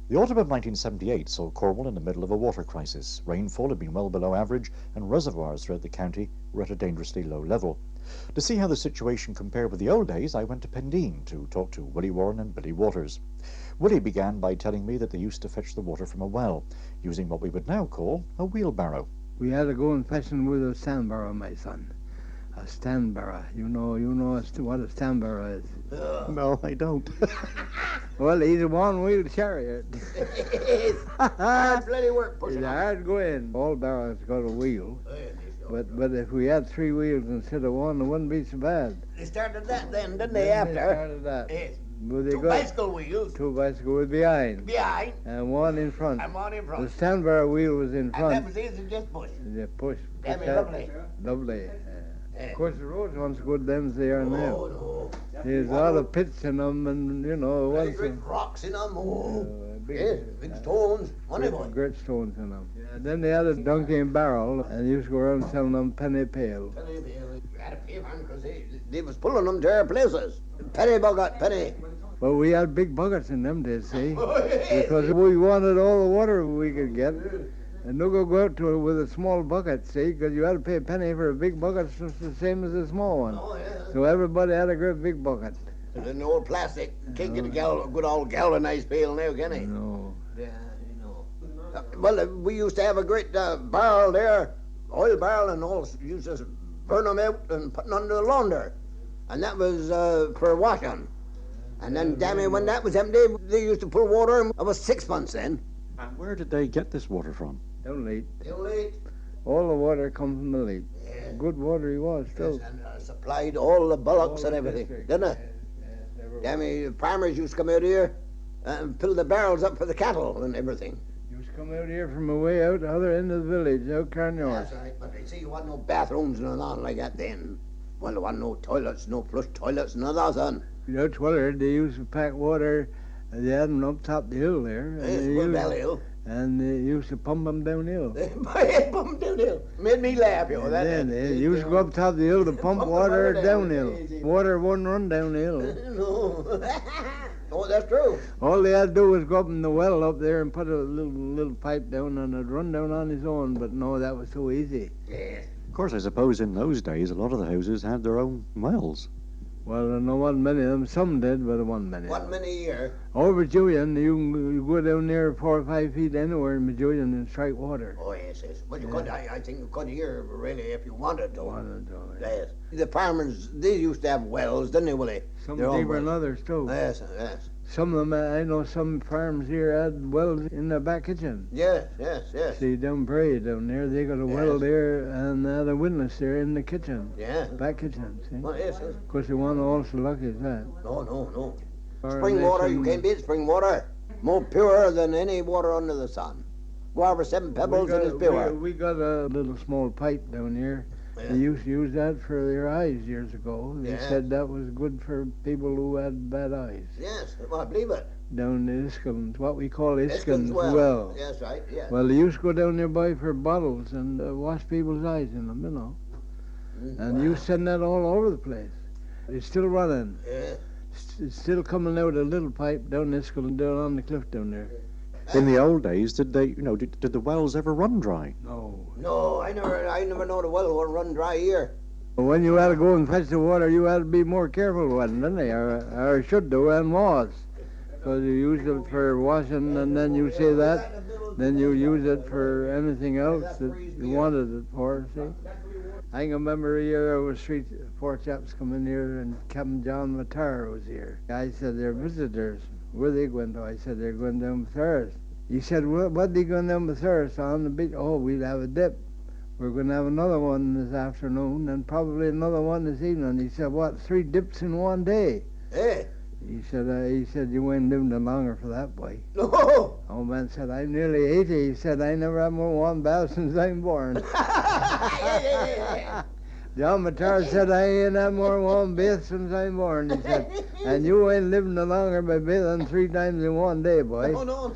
The autumn of 1978 saw Cornwall in the middle of a water crisis. Rainfall had been well below average, and reservoirs throughout the county were at a dangerously low level. To see how the situation compared with the old days, I went to Pendeen to talk to Willie Warren and Billy Waters. Willie began by telling me that they used to fetch the water from a well, using what we would now call a wheelbarrow. We had to go and fetching with a sandbarrow, my son. A standbarrow. You know what a standbarrow is? No, I don't. Well, he's a one-wheel chariot. Hard bloody work pushing It's on. hard going. All barrows got a wheel. But if we had 3 wheels instead of one, it wouldn't be so bad. They started that then, didn't they, They after? started that. Yes. But they 2 got bicycle wheels. 2 bicycle wheels behind. Behind. And 1 in front. And 1 in front. The standbarrow wheel was in And that front. was easy to just push. Yeah, push. That'd be that. lovely. Lovely. Of course, the roads weren't so good then as they are now. Oh, no. There's a lot of pits in them, and you know, Very once great rocks in them. Oh. big, Yes, big stones. Money boy. great stones in them. Yeah, then they had a donkey and barrel, and used to go around selling them penny pail. We had to pay for them because they was pulling them to our places. Penny bucket, penny. But we had big buckets in them days, see, because we wanted all the water we could get. And no go out to it with a small bucket, see, because you had to pay a penny for a big bucket, it's just the same as a small one. Oh, yeah. So everybody had a great big bucket. There's an old plastic. Can't get a good old galvanized pail now, can he? No. Yeah, you know. Well, we used to have a great barrel there, oil barrel, and all. Used to burn them out and put them under the launder. And that was for washing. And then, damn it, when that was empty, they used to pull water, and it was 6 months then. And where did they get this water from? Down late. Too late. All the water come from the lake. Yeah. Good water he was, still. Yes, and supplied all the bullocks All and the everything, district. didn't it? Damn it, farmers used to come out here and fill the barrels up for the cattle and everything. You used to come out here from away out the other end of the village, out Carnyard. That's right, but they say you want no bathrooms and all like that then. Well, there wasn't no toilets, no flush toilets, none of that, son. Out Weller, they used to pack water, they had them up top the hill there. Yes, well, Valley Hill. And they used to pump them downhill. Pump downhill. Made me laugh, yo. Then they used to go up top the hill to pump water downhill. Water wouldn't run downhill. No. Oh, that's true. All they had to do was go up in the well up there and put a little pipe down and it'd run down on its own. But no, that was so easy. Yeah. Of course, I suppose in those days a lot of the houses had their own wells. Well, there wasn't many of them. Some did, but there wasn't many. One minute a year. Over Julian, you go down there 4 or 5 feet anywhere in Julian and strike water. Oh, yes, yes. Well, you could, I think you could here, really, if you wanted to. Yeah. Yes. The farmers, they used to have wells, didn't they, Willie? Some Their own deeper than wells. others, too. Yes, yes. Some of them, I know some farms here had wells in their back kitchen. Yes, yes, yes. See, down Prairie down there, they got a well Yes. there and had a windlass there in the kitchen. Yeah. Back kitchen, see? Well, yes, yes. Of course, they weren't all so lucky as that. No, no, no. Or Spring they water, you some- can't beat spring water. More pure than any water under the sun. Go over 7 pebbles and it's pure. We got a little small pipe down here. Yeah. They used to use that for their eyes years ago. They Yeah. said that was good for people who had bad eyes. Yes, well, I believe it. Down in Iskins, what we call Iskins Iskins well. well. Yes, right, yeah. Well, they used to go down there by for bottles and wash people's eyes in them, you know. And you send that all over the place. It's still running. Yeah. It's still coming out a little pipe down Iskins, down on the cliff down there. In the old days, did they, did the wells ever run dry? No. No, I never know the well will run dry here. When you had to go and fetch the water, you had to be more careful with it, didn't they? Or should do, and was. Because you used it for washing, and then you say that, then you use it for anything else that you wanted it for, see? I can remember a year there was 4 chaps coming here, and Captain John Matar was here. I said, they're visitors. Where they going to? I said, they're going down Bathurst. He said, what are they going down Bathurst on the beach? Oh, we'll have a dip. We're going to have another one this afternoon and probably another one this evening. He said, what, 3 dips in one day? Hey. He said, you ain't living no longer for that, boy. No. Old man said, I'm nearly 80. He said, I never had more one bath since I'm born. John Matar said, I ain't had more one bath since I'm born. He said, and you ain't living no longer by bathing 3 times in one day, boy. No.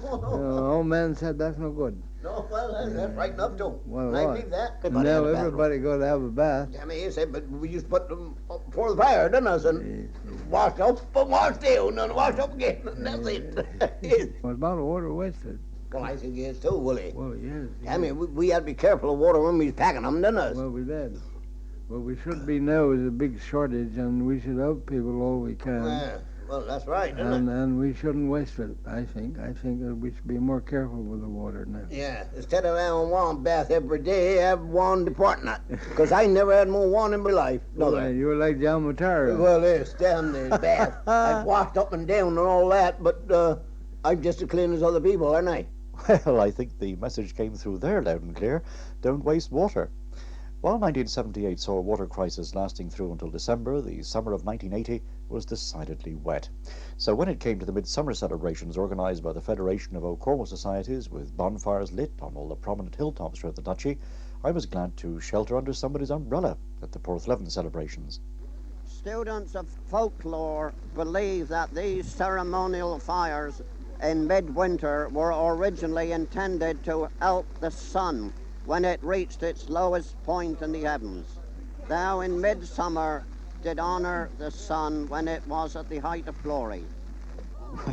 Old man said, that's no good. No, well, that's right enough too. Well, I what? believe that. Now everybody got to have a bath. I mean, you said, but we used to put them up before the fire, didn't us? And wash up, and wash down, and wash up again, and that's it. Was bottled water wasted? Well, I think yes too, Willie. Well, yes. I mean, we had to be careful of water when we was packing them, didn't us? Well, we did. What we should be now is a big shortage, and we should help people all we can. Well, that's right, isn't it? And we shouldn't waste it, I think. I think that we should be more careful with the water now. Yeah, instead of having one bath every day, have one department. Because I never had more one in my life. No, Well, you were like John Mataro. Well, yes, down the bath. I've washed up and down and all that, but I'm just as clean as other people, aren't I? Well, I think the message came through there loud and clear. Don't waste water. While 1978 saw a water crisis lasting through until December, the summer of 1980 was decidedly wet. So when it came to the midsummer celebrations organised by the Federation of Old Cornwall Societies, with bonfires lit on all the prominent hilltops throughout the duchy, I was glad to shelter under somebody's umbrella at the Porthleven celebrations. Students of folklore believe that these ceremonial fires in midwinter were originally intended to help the sun when it reached its lowest point in the heavens. Thou in midsummer did honour the sun when it was at the height of glory.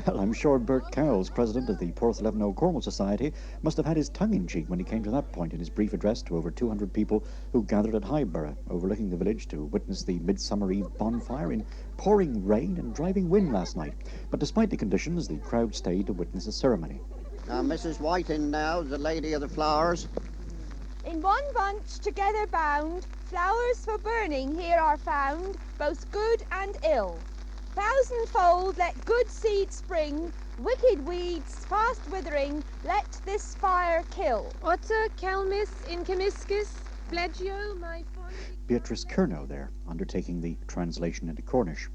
Well, I'm sure Bert Cowles, president of the Porthleven Old Cornwall Society, must have had his tongue in cheek when he came to that point in his brief address to over 200 people who gathered at Highborough, overlooking the village, to witness the Midsummer Eve bonfire in pouring rain and driving wind last night. But despite the conditions, the crowd stayed to witness the ceremony. Mrs. Whiting now, the lady of the flowers. In one bunch together bound, flowers for burning here are found, both good and ill. Thousandfold let good seed spring, wicked weeds fast withering, let this fire kill. Otter Kelmis in Chemiscus, Blegio, my fond... Beatrice Curnow there, undertaking the translation into Cornish.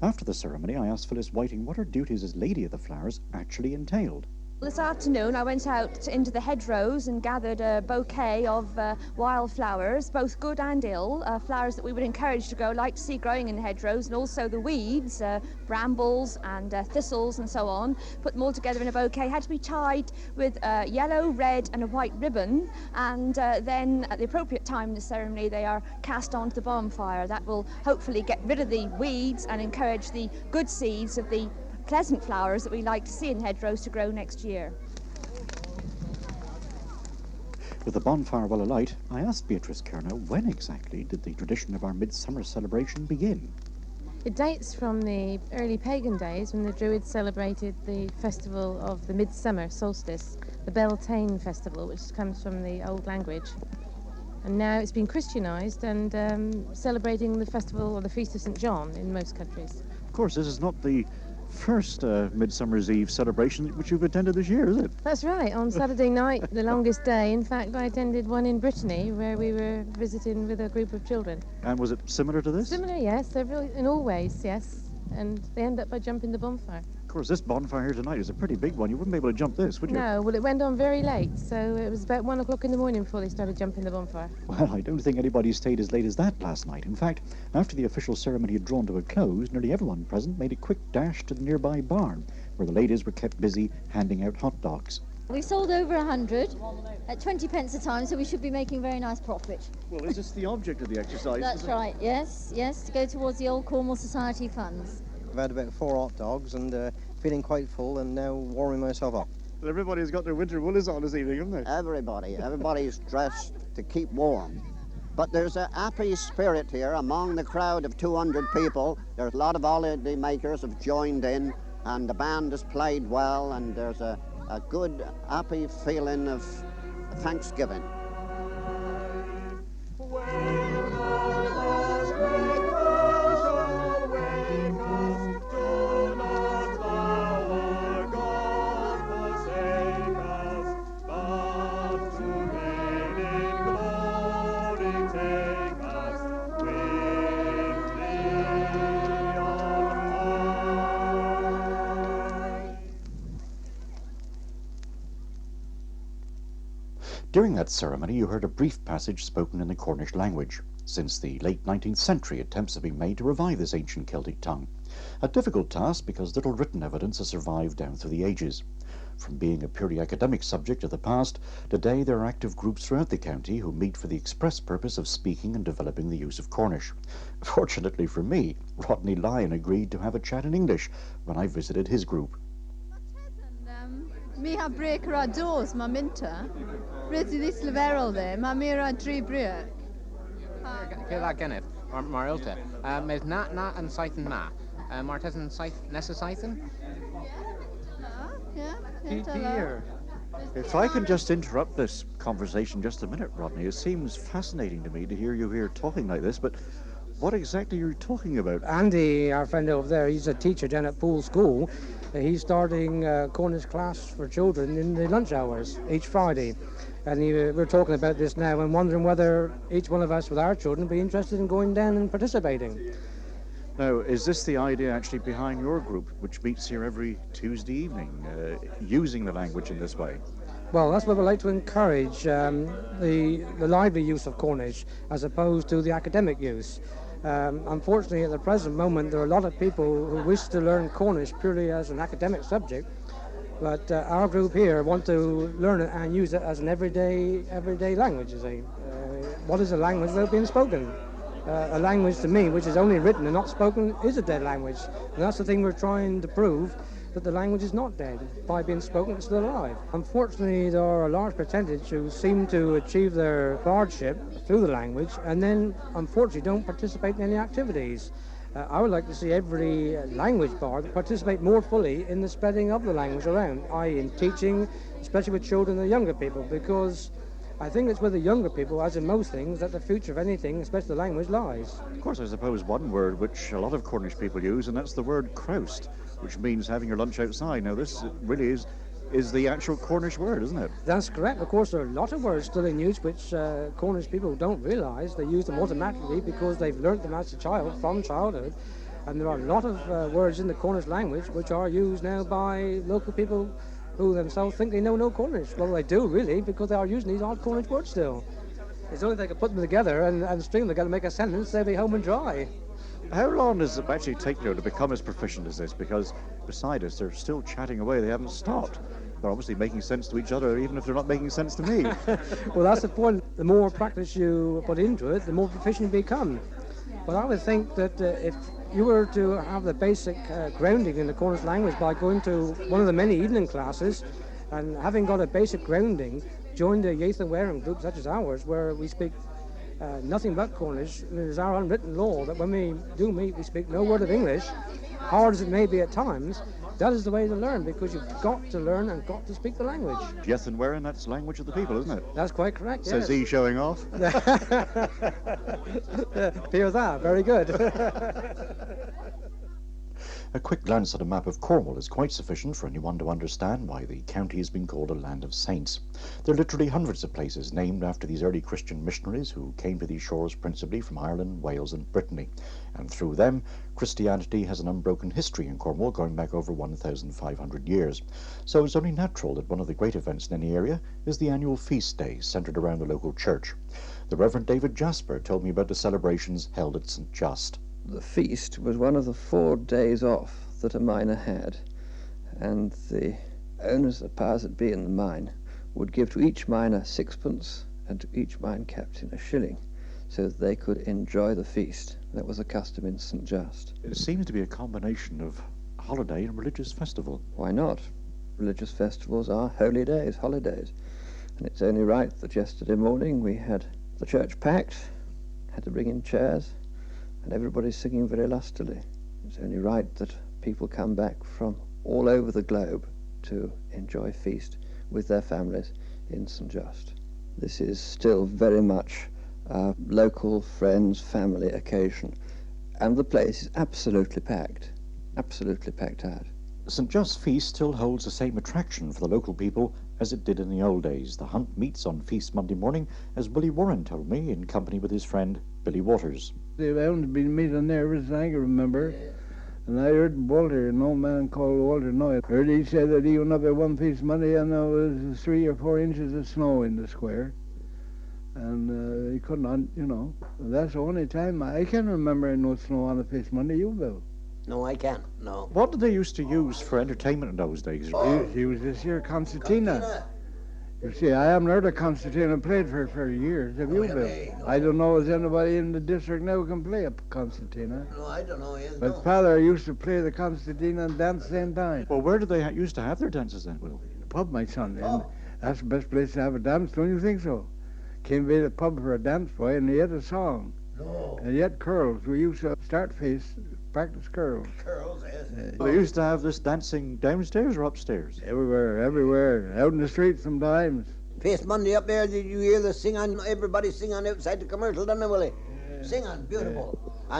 After the ceremony, I asked Phyllis Whiting what her duties as Lady of the Flowers actually entailed. This afternoon I went out into the hedgerows and gathered a bouquet of wild flowers, both good and ill, flowers that we would encourage to grow, like to see growing in the hedgerows, and also the weeds, brambles and thistles and so on. Put them all together in a bouquet, had to be tied with yellow, red and a white ribbon, and then at the appropriate time in the ceremony they are cast onto the bonfire. That will hopefully get rid of the weeds and encourage the good seeds of the pleasant flowers that we like to see in hedgerows to grow next year. With the bonfire well alight, I asked Beatrice Curnow when exactly did the tradition of our midsummer celebration begin? It dates from the early pagan days when the Druids celebrated the festival of the midsummer solstice, the Beltane festival, which comes from the Old Language. And now it's been Christianised and celebrating the festival or the Feast of St. John in most countries. Of course, this is not the first Midsummer's Eve celebration which you've attended this year, is it? That's right. On Saturday night, the longest day. In fact, I attended one in Brittany where we were visiting with a group of children. And was it similar to this? Similar, yes. In all ways, yes. And they end up by jumping the bonfire. Of course, this bonfire here tonight is a pretty big one. You wouldn't be able to jump this, would you? No, well, it went on very late, so it was about 1 o'clock in the morning before they started jumping the bonfire. Well, I don't think anybody stayed as late as that last night. In fact, after the official ceremony had drawn to a close, nearly everyone present made a quick dash to the nearby barn, where the ladies were kept busy handing out hot dogs. We sold over 100 at 20 pence a time, so we should be making a very nice profit. Well, is this the object of the exercise? That's right, yes, to go towards the Old Cornwall Society funds. I've had about 4 hot dogs and feeling quite full and now warming myself up. Well, everybody's got their winter woolies on this evening, haven't they? Everybody's dressed to keep warm. But there's a happy spirit here among the crowd of 200 people. There's a lot of holiday makers have joined in and the band has played well and there's a good, happy feeling of Thanksgiving. During that ceremony, you heard a brief passage spoken in the Cornish language. Since the late 19th century, attempts have been made to revive this ancient Celtic tongue. A difficult task because little written evidence has survived down through the ages. From being a purely academic subject of the past, today there are active groups throughout the county who meet for the express purpose of speaking and developing the use of Cornish. Fortunately for me, Rodney Lyon agreed to have a chat in English when I visited his group. Mi ha breaker a doors, ma minta. Rydw this leferol there, ma mira dri break. Cyla gennydd, mar ilta. Medd na yn saith yn na. Mar tes yn nesa saith yn? Dear. If I can just interrupt this conversation just a minute, Rodney, it seems fascinating to me to hear you here talking like this, but what exactly are you talking about? Andy, our friend over there, he's a teacher down at Poole School. He's starting a Cornish class for children in the lunch hours each Friday. And we're talking about this now and wondering whether each one of us with our children would be interested in going down and participating. Now, is this the idea actually behind your group, which meets here every Tuesday evening, using the language in this way? Well, that's what we'd like to encourage, the lively use of Cornish as opposed to the academic use. Unfortunately, at the present moment, there are a lot of people who wish to learn Cornish purely as an academic subject, but our group here want to learn it and use it as an everyday language, you see. What is a language without being spoken? A language to me, which is only written and not spoken, is a dead language. And that's the thing we're trying to prove, that the language is not dead. By being spoken, it's still alive. Unfortunately, there are a large percentage who seem to achieve their bardship through the language and then, unfortunately, don't participate in any activities. I would like to see every language bard participate more fully in the spreading of the language around, i.e. in teaching, especially with children and younger people, because I think it's with the younger people, as in most things, that the future of anything, especially the language, lies. Of course, I suppose one word which a lot of Cornish people use, and that's the word croust, which means having your lunch outside. Now, this really is the actual Cornish word, isn't it? That's correct. Of course, there are a lot of words still in use which Cornish people don't realise. They use them automatically because they've learnt them as a child, from childhood. And there are a lot of words in the Cornish language which are used now by local people who themselves think they know no Cornish. Well, they do, really, because they are using these odd Cornish words still. It's only if they can put them together and string them together and make a sentence, they'll be home and dry. How long does it actually take you to become as proficient as this? Because beside us, they're still chatting away. They haven't stopped. They're obviously making sense to each other, even if they're not making sense to me. Well, that's the point. The more practice you put into it, the more proficient you become. But I would think that if you were to have the basic grounding in the Cornish language by going to one of the many evening classes and having got a basic grounding, join the Youth and Wearing group such as ours, where we speak nothing but Cornish. It is our unwritten law that when we do meet, we speak no word of English, hard as it may be at times. That is the way to learn, because you've got to learn and got to speak the language. Yes, and Wearing, that's language of the people, isn't it? That's quite correct, yes. Says he, showing off. Hear that, very good. A quick glance at a map of Cornwall is quite sufficient for anyone to understand why the county has been called a land of saints. There are literally hundreds of places named after these early Christian missionaries who came to these shores principally from Ireland, Wales and Brittany. And through them, Christianity has an unbroken history in Cornwall going back over 1,500 years. So it's only natural that one of the great events in any area is the annual feast day centred around the local church. The Reverend David Jasper told me about the celebrations held at St. Just. The feast was one of the 4 days off that a miner had, and the owners, the powers that be in the mine, would give to each miner 6pence and to each mine captain a shilling, so that they could enjoy the feast. That was a custom in St. Just. It seems to be a combination of holiday and religious festival. Why not? Religious festivals are holy days, holidays, and it's only right that yesterday morning we had the church packed, had to bring in chairs, and everybody's singing very lustily. It's only right that people come back from all over the globe to enjoy feast with their families in St. Just. This is still very much a local friends, family occasion, and the place is absolutely packed out. St. Just's feast still holds the same attraction for the local people as it did in the old days. The hunt meets on Feast Monday morning, as Willie Warren told me, in company with his friend Billy Waters. They've only been meeting there as I can remember. And I heard Walter, an old man called Walter Noy. Heard he said that he went up at one Feast Monday and there was 3 or 4 inches of snow in the square. And he could not, that's the only time I can remember no snow on a Feast Monday. You, Bill? No, I can't, no. What did they used to use for entertainment in those days? He was this year Concertina. You see, I haven't heard of Concertina played for years. Have you, Bill? I don't know if anybody in the district now can play a Concertina. No, I don't know. But Father used to play the Concertina and dance the same time. Well, where did they used to have their dances then, Will? In the pub, my son. And that's the best place to have a dance, don't you think so? Came to the pub for a dance, boy, and he had a song. No. And he had curls. We used to start practice curls. Curls, yes. They used to have this dancing downstairs or upstairs? Everywhere. Out in the street sometimes. Feast Monday up there, did you hear the sing on? Everybody sing on outside the commercial, didn't they, Willie? Yeah. Sing on, beautiful. Yeah.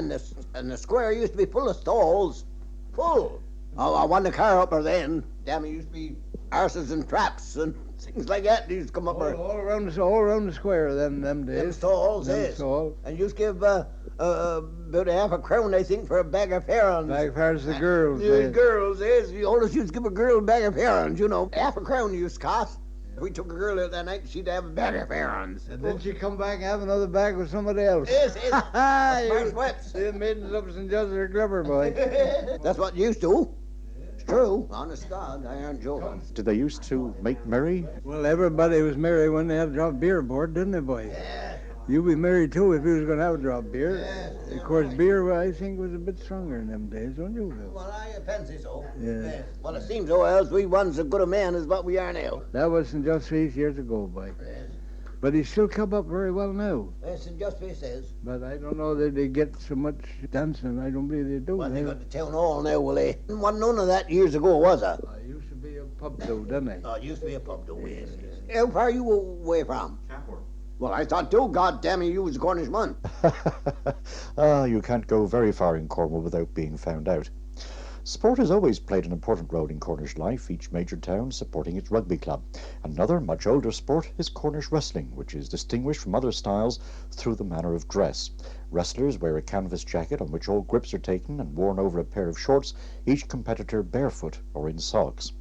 And the square used to be full of stalls. Full. Oh, I won the car up there then. Damn, it used to be arses and traps and things like that. They used to come up there. All around the square them days. Them stalls, yes. And used to give about half a crown, I think, for a bag of herons. Bag of herons to girls. Girls, yes. You always used to give a girl a bag of herons, Half a crown used to cost. If we took a girl out that night, she'd have a bag of herons. And then she'd come back and have another bag with somebody else. Yes. Smart sweats. The maidens up and just are clever, boy. That's what you used to. It's true. Honest God, I aren't joking. Did they used to make merry? Well, everybody was merry when they had a drop of beer aboard, didn't they, boy? Yeah. You'd be merry, too, if you was going to have a drop of beer. Yes. Of course, beer, I think, was a bit stronger in them days, don't you, Bill? Well, I fancy so. Yeah. Well, it seems so, else we one's as good a man as what we are now. That wasn't just 3 years ago, boy. Yes. But he still come up very well now. That's just what he says. But I don't know that they get so much dancing. I don't believe they do. Well, they got the town hall now, will they? Wasn't none of that years ago, was it? It used to be a pub, though, didn't it? Oh, it used to be a pub, though, yes. How far are you away from? Champworth. Well, I thought, too, God damn you was a Cornishman. You can't go very far in Cornwall without being found out. Sport has always played an important role in Cornish life, each major town supporting its rugby club. Another, much older sport is Cornish Wrestling, which is distinguished from other styles through the manner of dress. Wrestlers wear a canvas jacket on which all grips are taken and worn over a pair of shorts, each competitor barefoot or in socks.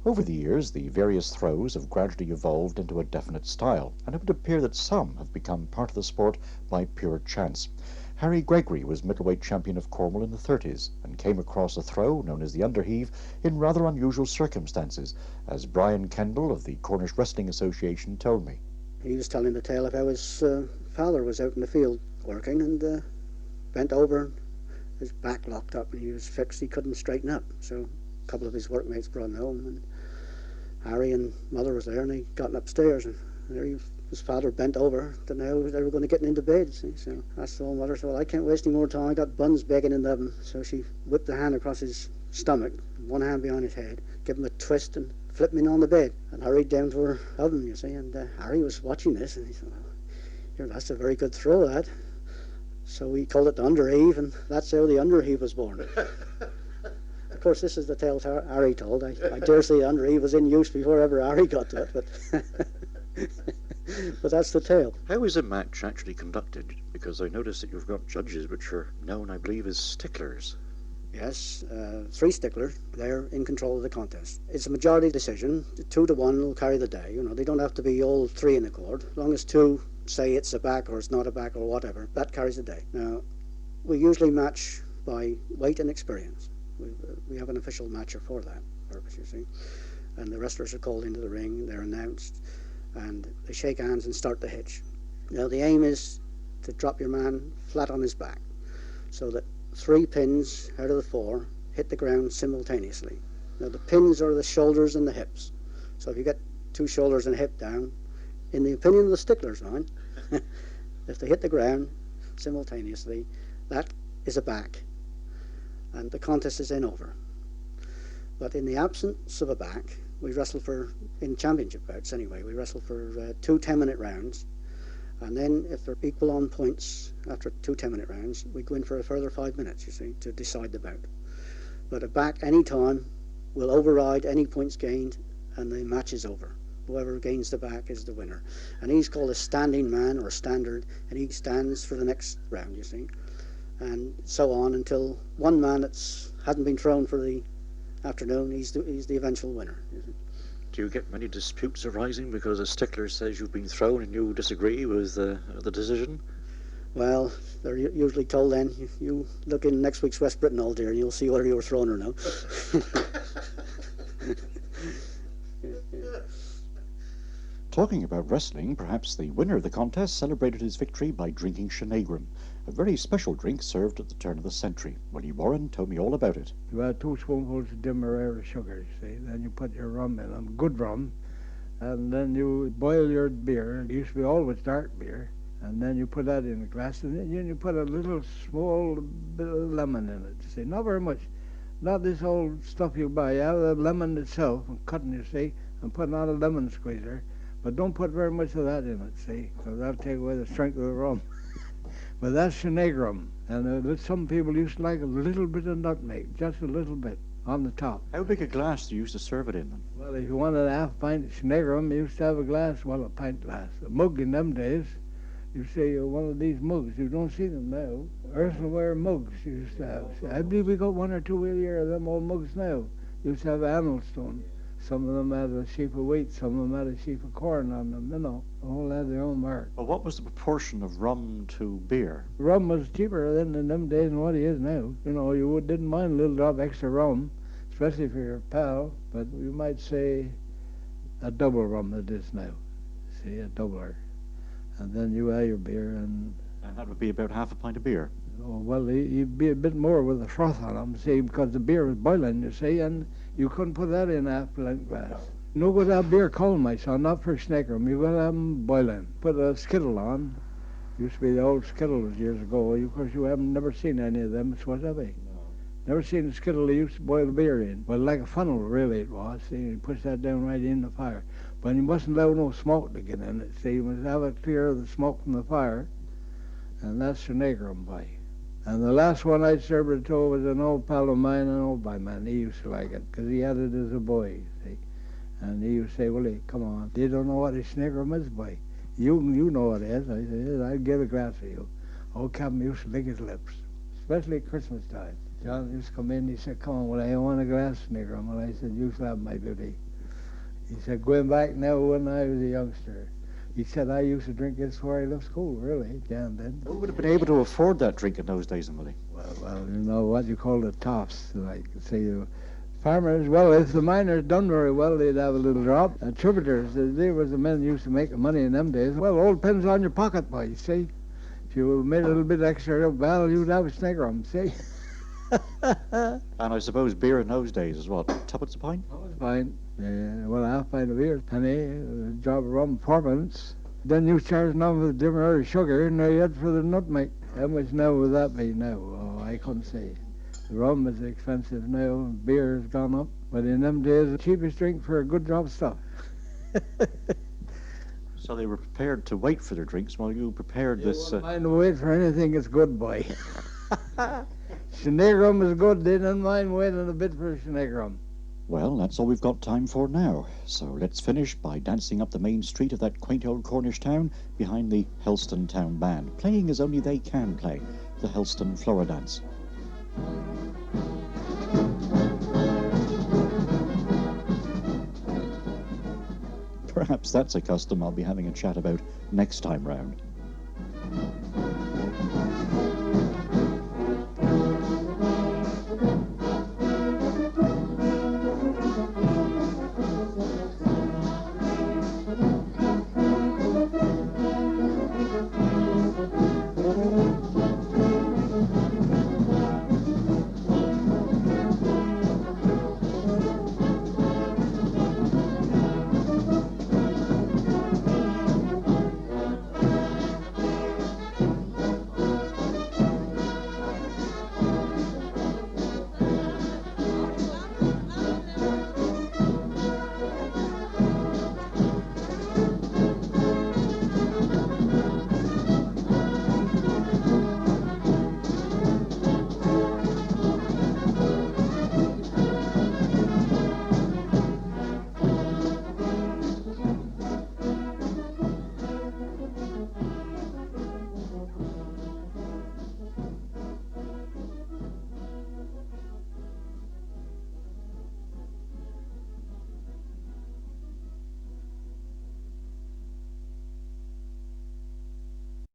Over the years, the various throws have gradually evolved into a definite style, and it would appear that some have become part of the sport by pure chance. Harry Gregory was middleweight champion of Cornwall in the 30s and came across a throw known as the underheave in rather unusual circumstances, as Brian Kendall of the Cornish Wrestling Association told me. He was telling the tale of how his father was out in the field working and bent over and his back locked up and he was fixed, he couldn't straighten up. So a couple of his workmates brought him home and Harry and mother was there and they got upstairs and there his father bent over to now they were going to get into bed, see. So that's the old mother said, well, I can't waste any more time, I got buns begging in the oven. So she whipped the hand across his stomach, one hand behind his head, gave him a twist and flipped him in on the bed and hurried down to her oven, you see. And Harry was watching this and he said, well, here, that's a very good throw, that. So we called it the underheave and that's how the underheave was born. Of course, this is the tale Harry told. I dare say the underheave was in use before ever Harry got to it, but but that's the tale. How is a match actually conducted? Because I notice that you've got judges which are known, I believe, as sticklers. Yes, 3 sticklers. They're in control of the contest. It's a majority decision. 2 to 1 will carry the day. You know, they don't have to be all 3 in accord. As long as 2 say it's a back or it's not a back or whatever, that carries the day. Now, we usually match by weight and experience. We have an official matcher for that purpose, you see. And the wrestlers are called into the ring, they're announced, and they shake hands and start the hitch. Now the aim is to drop your man flat on his back, so that 3 pins out of the 4 hit the ground simultaneously. Now the pins are the shoulders and the hips. So if you get 2 shoulders and a hip down, in the opinion of the sticklers, mind, if they hit the ground simultaneously, that is a back. And the contest is then over. But in the absence of a back, we wrestle for, in championship bouts anyway, we wrestle for 2 10-minute rounds. And then if they're equal on points after 2 10-minute rounds, we go in for a further 5 minutes, you see, to decide the bout. But a back any time will override any points gained and the match is over. Whoever gains the back is the winner. And he's called a standing man or a standard, and he stands for the next round, you see. And so on until one man that hadn't been thrown for the afternoon, he's the eventual winner. Do you get many disputes arising because a stickler says you've been thrown and you disagree with the decision? Well, they're usually told then, you look in next week's West Britain, old dear, and you'll see whether you were thrown or no. Talking about wrestling, perhaps the winner of the contest celebrated his victory by drinking Shanagram, a very special drink served at the turn of the century. Willie Warren told me all about it. You add 2 spoonfuls of Demerara sugar, see, then you put your rum in them, good rum, and then you boil your beer. It used to be always dark beer, and then you put that in a glass, and then you put a little small bit of lemon in it, see, not very much. Not this old stuff you buy, out of the lemon itself, and cutting, you see, and putting on a lemon squeezer. But don't put very much of that in it, see, because that'll take away the strength of the rum. But that's Shanagram, and some people used to like a little bit of nutmeg, just a little bit, on the top. How big a glass do you used to serve it in? Well, if you wanted a half pint of Shanagram, you used to have a glass, well, a pint glass. A mug in them days, you say one of these mugs, you don't see them now. Earthenware mugs you used to have. I believe we got 1 or 2 a year of them old mugs now. You used to have animal stone. Some of them had a sheaf of wheat, some of them had a sheaf of corn on them, you know. All had their own mark. Well, what was the proportion of rum to beer? Rum was cheaper then in them days than what it is now. You know, you didn't mind a little drop extra rum, especially for your pal, but you might say a double rum it is now. See, a doubler. And then you add your beer and that would be about half a pint of beer. Oh, well, you'd be a bit more with the froth on them, see, because the beer was boiling, you see, and you couldn't put that in a half pint glass. No good to have beer cold, my son, not for Shanagram. You got to have 'em boiling. Put a skittle on. Used to be the old skittles years ago. Of course, you haven't never seen any of them. It's what have they? Never seen a skittle they used to boil the beer in. But like a funnel, really, it was. See, you push that down right in the fire. But you mustn't allow no smoke to get in it. See, you must have it clear of the smoke from the fire. And that's Shanagram by. And the last one I served it to was an old pal of mine, an old man. He used to like it, because he had it as a boy, see. And he used to say, Willie, come on. They don't know what a Shanagram is, boy. You know what it is. I said, I'll give a glass for you. Old Captain used to lick his lips, especially at Christmas time. John used to come in, he said, come on, Willie, I want a glass of Shanagram. And I said, you shall have my beauty. He said, going back now when I was a youngster. He said, I used to drink this before I left school, really, Jan then. Who would have been able to afford that drink in those days, Willie? Well, you know what you call the toffs, like, say, farmers, well, if the miners done very well, they'd have a little drop. Tributers, they was the men used to make the money in them days. Well, all depends on your pocket, boy, see. If you made a little bit extra, well, you'd have a Shanagram, see. And I suppose beer in those days as well. Tuppence a pint? Fine. Well, half pint of beer, penny, a job of rum, 4 pence. Then you charge them with different sugar, and they had for the nutmeg. How much now would that be now? Oh, I couldn't say. The rum is expensive now, and beer has gone up. But in them days, the cheapest drink for a good job of stuff. So they were prepared to wait for their drinks while you prepared this... Wouldn't mind to wait for anything that's good, boy. Shanagram is good, they don't mind waiting a bit for Shanagram. Well, that's all we've got time for now. So let's finish by dancing up the main street of that quaint old Cornish town behind the Helston Town Band, playing as only they can play, the Helston Flora Dance. Perhaps that's a custom I'll be having a chat about next time round.